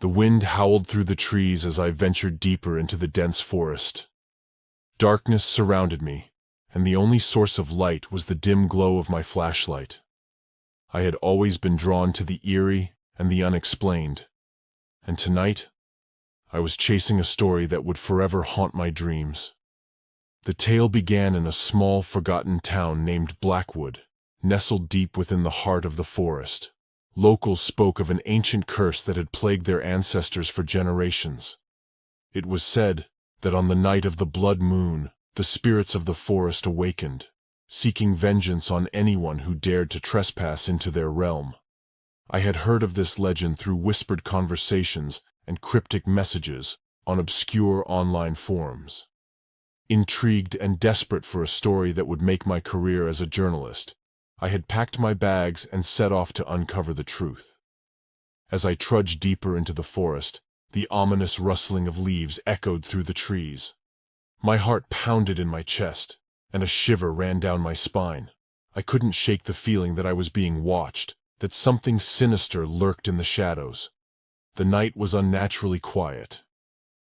The wind howled through the trees as I ventured deeper into the dense forest. Darkness surrounded me, and the only source of light was the dim glow of my flashlight. I had always been drawn to the eerie and the unexplained, and tonight, I was chasing a story that would forever haunt my dreams. The tale began in a small, forgotten town named Blackwood, nestled deep within the heart of the forest. Locals spoke of an ancient curse that had plagued their ancestors for generations. It was said that on the night of the blood moon, the spirits of the forest awakened, seeking vengeance on anyone who dared to trespass into their realm. I had heard of this legend through whispered conversations and cryptic messages on obscure online forums. Intrigued and desperate for a story that would make my career as a journalist, I had packed my bags and set off to uncover the truth. As I trudged deeper into the forest, the ominous rustling of leaves echoed through the trees. My heart pounded in my chest, and a shiver ran down my spine. I couldn't shake the feeling that I was being watched, that something sinister lurked in the shadows. The night was unnaturally quiet,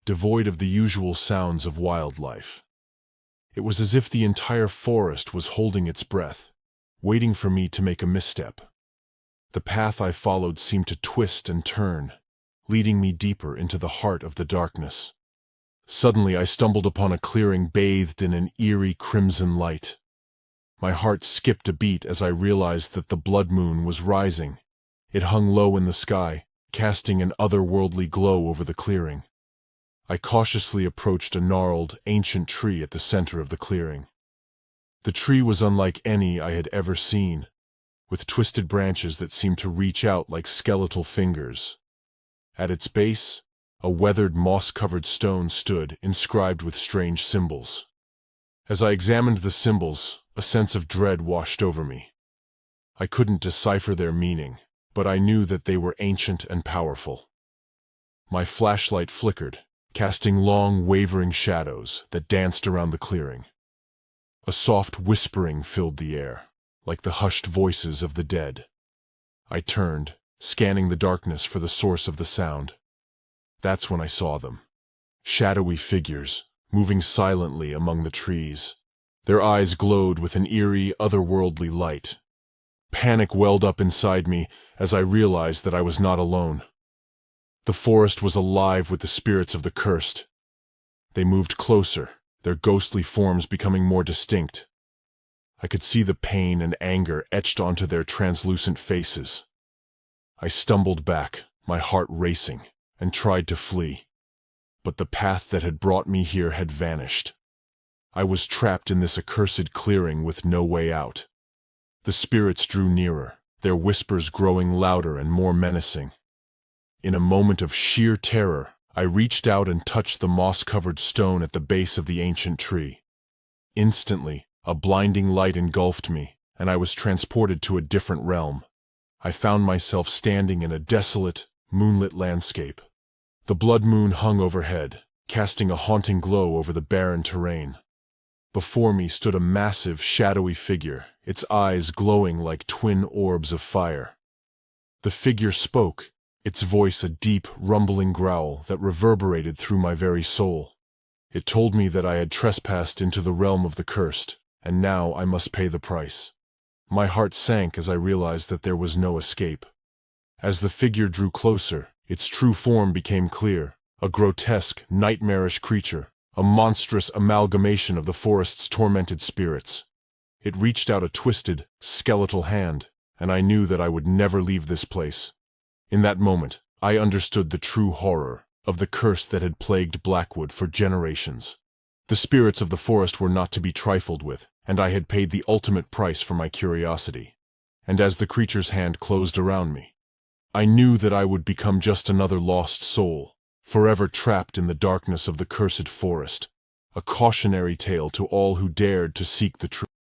devoid of the usual sounds of wildlife. It was as if the entire forest was holding its breath, waiting for me to make a misstep. The path I followed seemed to twist and turn, leading me deeper into the heart of the darkness. Suddenly I stumbled upon a clearing bathed in an eerie crimson light. My heart skipped a beat as I realized that the blood moon was rising. It hung low in the sky, casting an otherworldly glow over the clearing. I cautiously approached a gnarled, ancient tree at the center of the clearing. The tree was unlike any I had ever seen, with twisted branches that seemed to reach out like skeletal fingers. At its base, a weathered, moss-covered stone stood, inscribed with strange symbols. As I examined the symbols, a sense of dread washed over me. I couldn't decipher their meaning, but I knew that they were ancient and powerful. My flashlight flickered, casting long, wavering shadows that danced around the clearing. A soft whispering filled the air, like the hushed voices of the dead. I turned, scanning the darkness for the source of the sound. That's when I saw them. Shadowy figures, moving silently among the trees. Their eyes glowed with an eerie, otherworldly light. Panic welled up inside me as I realized that I was not alone. The forest was alive with the spirits of the cursed. They moved closer, their ghostly forms becoming more distinct. I could see the pain and anger etched onto their translucent faces. I stumbled back, my heart racing, and tried to flee. But the path that had brought me here had vanished. I was trapped in this accursed clearing with no way out. The spirits drew nearer, their whispers growing louder and more menacing. In a moment of sheer terror, I reached out and touched the moss-covered stone at the base of the ancient tree. Instantly, a blinding light engulfed me, and I was transported to a different realm. I found myself standing in a desolate, moonlit landscape. The blood moon hung overhead, casting a haunting glow over the barren terrain. Before me stood a massive, shadowy figure, its eyes glowing like twin orbs of fire. The figure spoke, its voice a deep, rumbling growl that reverberated through my very soul. It told me that I had trespassed into the realm of the cursed, and now I must pay the price. My heart sank as I realized that there was no escape. As the figure drew closer, its true form became clear, a grotesque, nightmarish creature, a monstrous amalgamation of the forest's tormented spirits. It reached out a twisted, skeletal hand, and I knew that I would never leave this place. In that moment, I understood the true horror of the curse that had plagued Blackwood for generations. The spirits of the forest were not to be trifled with, and I had paid the ultimate price for my curiosity. And as the creature's hand closed around me, I knew that I would become just another lost soul, forever trapped in the darkness of the cursed forest, a cautionary tale to all who dared to seek the truth.